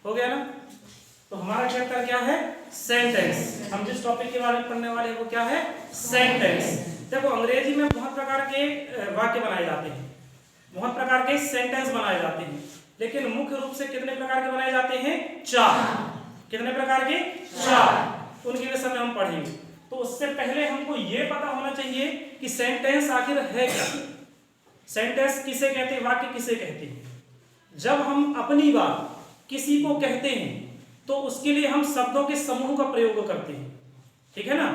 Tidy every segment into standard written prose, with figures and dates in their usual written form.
हो गया ना। तो हमारा चैप्टर क्या है? सेंटेंस। हम जिस टॉपिक के बारे में पढ़ने वाले हैं वो क्या है? सेंटेंस। देखो अंग्रेजी में बहुत प्रकार के वाक्य बनाए जाते हैं, बहुत प्रकार के सेंटेंस बनाए जाते हैं, लेकिन मुख्य रूप से कितने प्रकार के बनाए जाते हैं? 4। कितने प्रकार के? 4। उनके विषय में हम पढ़ेंगे। तो उससे पहले हमको ये पता होना चाहिए कि सेंटेंस आखिर है क्या। सेंटेंस किसे कहते हैं, वाक्य किसे कहते हैं। जब हम अपनी बात किसी को कहते हैं तो उसके लिए हम शब्दों के समूह का प्रयोग करते हैं, ठीक है ना।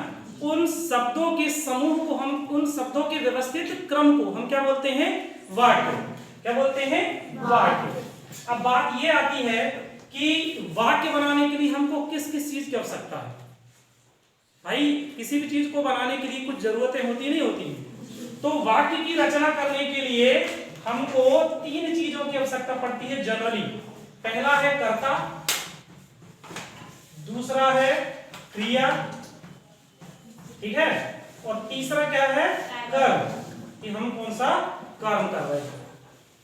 उन शब्दों के समूह को हम, उन शब्दों के व्यवस्थित क्रम को हम क्या बोलते हैं? वाक्य। क्या बोलते हैं? वाक्य। अब बात ये आती है कि वाक्य बनाने के लिए हमको किस किस चीज की आवश्यकता है। भाई किसी भी चीज को बनाने के लिए कुछ जरूरतें होती नहीं होती। तो वाक्य की रचना करने के लिए हमको 3 चीजों की आवश्यकता पड़ती है जनरली। पहला है कर्ता, दूसरा है क्रिया, ठीक है, और तीसरा क्या है? कर्म, कि हम कौन सा कर्म कर रहे हैं।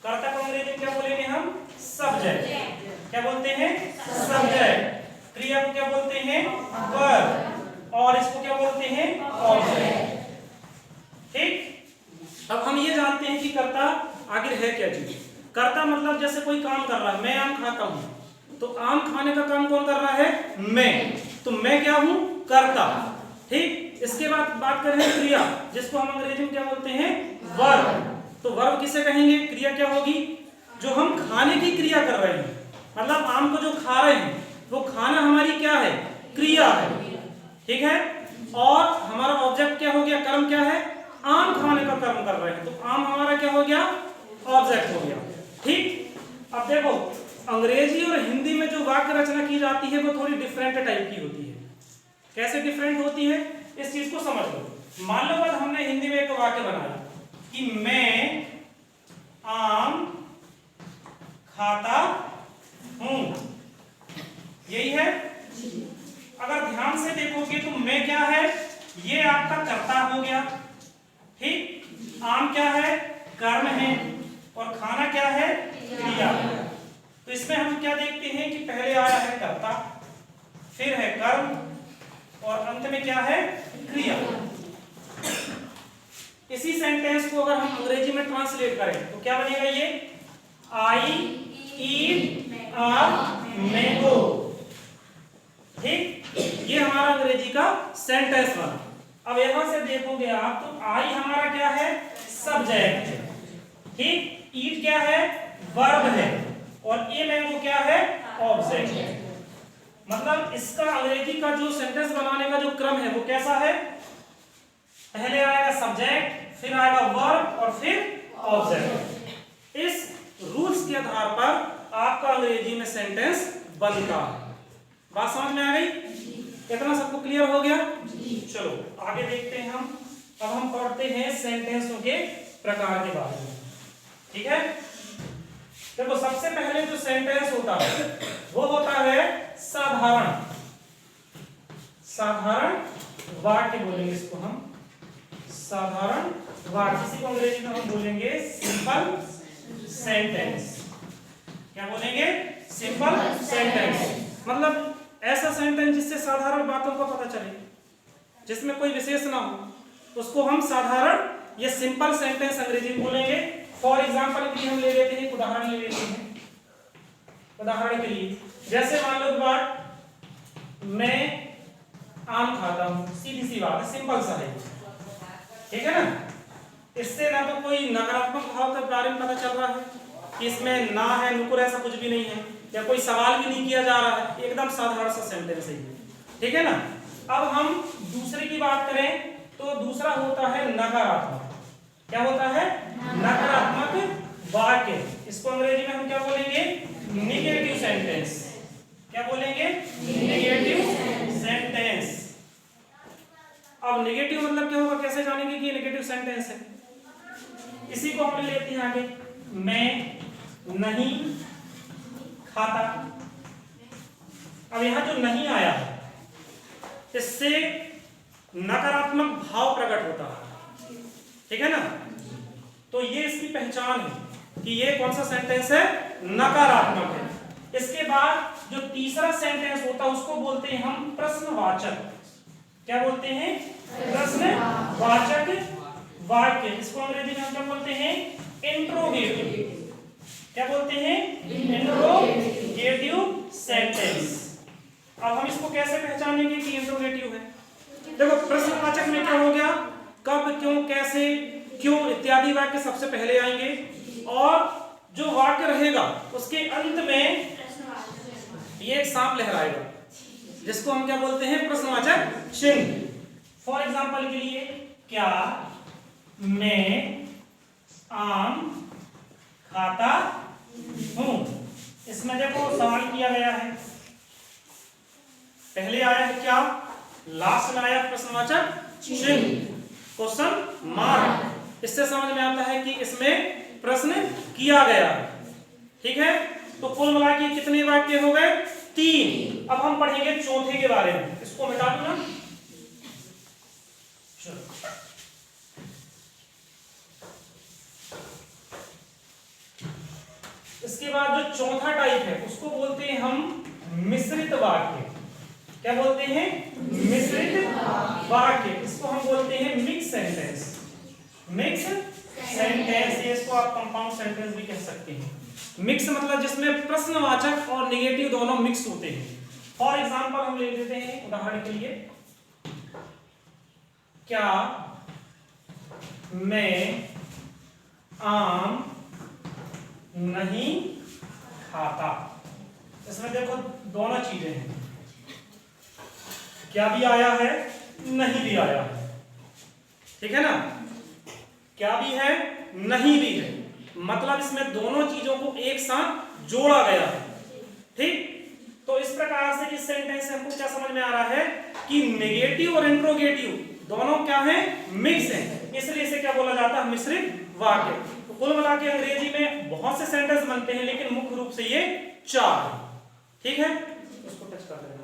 कर्ता को अंग्रेजी में क्या बोलेंगे हम? सब्जेक्ट। क्या बोलते हैं? सब्जेक्ट। क्रिया को क्या बोलते हैं? वर्ब। और इसको क्या बोलते हैं? ऑब्जेक्ट। ठीक। अब हम ये जानते हैं कि कर्ता आखिर है क्या चीज। कर्ता मतलब जैसे कोई काम कर रहा है, मैं आम खाता हूं, तो आम खाने का काम कौन कर रहा है? मैं। तो मैं क्या हूं? कर्ता। ठीक। इसके बाद बात करें क्रिया, जिसको हम अंग्रेजी में क्या बोलते हैं? वर्ब। तो वर्ब किसे कहेंगे? क्रिया क्या होगी? जो हम खाने की क्रिया कर रहे हैं, मतलब आम को जो खा रहे हैं वो खाना हमारी क्या है? क्रिया है, ठीक है। और हमारा ऑब्जेक्ट क्या हो गया? कर्म क्या है? आम खाने का कर्म कर रहे हैं, तो आम हमारा क्या हो गया? ऑब्जेक्ट हो गया। ठीक। अब देखो अंग्रेजी और हिंदी में जो वाक्य रचना की जाती है वो थोड़ी डिफरेंट टाइप की होती है। कैसे डिफरेंट होती है इस चीज को समझ लो। मान लो बस हमने हिंदी में एक वाक्य बनाया कि मैं आम खाता हूं, यही है। अगर ध्यान से देखोगे तो मैं क्या है? ये आपका कर्ता हो गया, ठीक। आम क्या है? कर्म है, और खाना क्या है? क्रिया। तो इसमें हम क्या देखते हैं कि पहले आया है कर्ता, फिर है कर्म, और अंत में क्या है? क्रिया। इसी सेंटेंस को अगर हम अंग्रेजी में ट्रांसलेट करें तो क्या बनेगा? ये आई ईट अ मैंगो, ठीक। ये हमारा अंग्रेजी का सेंटेंस बना। अब यहां से देखोगे आप तो आई हमारा क्या है? सब्जेक्ट, ठीक। ईट क्या है? वर्ब है, और ए मैंगो क्या है? ऑब्जेक्ट। मतलब इसका अंग्रेजी का जो सेंटेंस बनाने का जो क्रम है वो कैसा है? पहले आएगा सब्जेक्ट, फिर आएगा वर्ब, और फिर ऑब्जेक्ट। इस रूल्स के आधार पर आपका अंग्रेजी में सेंटेंस बनता है। बात समझ में आ गई? इतना सबको क्लियर हो गया? चलो आगे देखते हैं हम। अब हम पढ़ते हैं सेंटेंसों के प्रकार के बारे में, ठीक है। देखो सबसे पहले जो सेंटेंस होता है वो होता है साधारण। साधारण वाक्य बोलेंगे इसको हम, साधारण वाक्य। इसी को अंग्रेजी में हम बोलेंगे सिंपल सेंटेंस। क्या बोलेंगे? Simple sentence. मतलब ऐसा सेंटेंस जिससे साधारण बातों का पता चले, जिसमें कोई विशेष ना हो, उसको हम साधारण या सिंपल सेंटेंस अंग्रेजी में बोलेंगे। फॉर एग्जांपल के लिए हम ले लेते हैं, उदाहरण ले लेते हैं। उदाहरण के लिए जैसे मान लो बात, मैं आम खाता हूं, सीधी सी बात है, सिंपल सा है, ठीक है ना। इससे ना तो कोई नकारात्मक भाव के बारे में पता चल रहा है कि इसमें ना है, नुकुर, ऐसा कुछ भी नहीं है, या कोई सवाल भी नहीं किया जा रहा है, एकदम साधारण सा सेंटेंस है, ठीक है ना। अब हम दूसरे की बात करें तो दूसरा होता है नकारात्मक। क्या होता है? नकारात्मक वाक्य। इसको अंग्रेजी में हम क्या बोलेंगे? Negative sentence. क्या बोलेंगे? Negative sentence. अब नेगेटिव मतलब क्या होगा? कैसे जानेंगे कि ये नेगेटिव सेंटेंस है? इसी को हम लेते हैं आगे, मैं नहीं खाता। अब यहां जो नहीं आया है इससे नकारात्मक भाव प्रकट होता है, ठीक है ना। तो ये इसकी पहचान है कि ये कौन सा सेंटेंस है? नकारात्मक है। इसके बाद जो तीसरा सेंटेंस होता है उसको बोलते हैं हम प्रश्नवाचक। क्या बोलते हैं? प्रश्नवाचक वाक्य। इसको अंग्रेजी में हम क्या बोलते हैं? इंट्रोगेटिव। क्या बोलते हैं? Interrogative sentence. अब हम इसको कैसे पहचानेंगे कि इंट्रोगेटिव है? देखो प्रश्नवाचक में क्या हो गया, कब, क्यों, कैसे, क्यों इत्यादि वाक्य सबसे पहले आएंगे और जो वाक्य रहेगा उसके अंत में ये एक सांप लहराएगा जिसको हम क्या बोलते हैं? प्रश्नवाचक चिन्ह। फॉर एग्जांपल के लिए, क्या मैं आम खाता हूं? इसमें देखो सवाल किया गया है, पहले आया है क्या, लास्ट में आया प्रश्नवाचक चिन्ह, क्वेश्चन मार्क। इससे समझ में आता है कि इसमें प्रश्न किया गया है। ठीक है, तो कुल मिला के कितने वाक्य हो गए? 3। अब हम पढ़ेंगे चौथे के बारे में। इसको मिटा दो ना। चलो, इसके बाद जो चौथा टाइप है उसको बोलते हैं हम मिश्रित वाक्य। क्या बोलते हैं? मिश्रित वाक्य। इसको हम बोलते हैं मिक्स सेंटेंस। मिक्स सेंटेंस, इसको आप कंपाउंड सेंटेंस भी कह सकते हैं। मिक्स मतलब जिसमें प्रश्नवाचक और नेगेटिव दोनों मिक्स होते हैं। फॉर एग्जांपल हम ले लेते हैं उदाहरण के लिए, क्या मैं आम नहीं खाता? इसमें देखो दोनों चीजें हैं, क्या भी आया है, नहीं भी आया है। ठीक है ना, क्या भी है, नहीं भी है, मतलब इसमें दोनों चीजों को एक साथ जोड़ा गया है। ठीक, तो इस प्रकार से इस सेंटेंस से हमको क्या समझ में आ रहा है कि नेगेटिव और इंट्रोगेटिव दोनों क्या है? मिक्स है, इसलिए इसे क्या बोला जाता है? मिश्रित वाक्य। तो कुल मिला के अंग्रेजी में बहुत से सेंटेंस बनते हैं लेकिन मुख्य रूप से ये 4। ठीक है, उसको टच कर देना।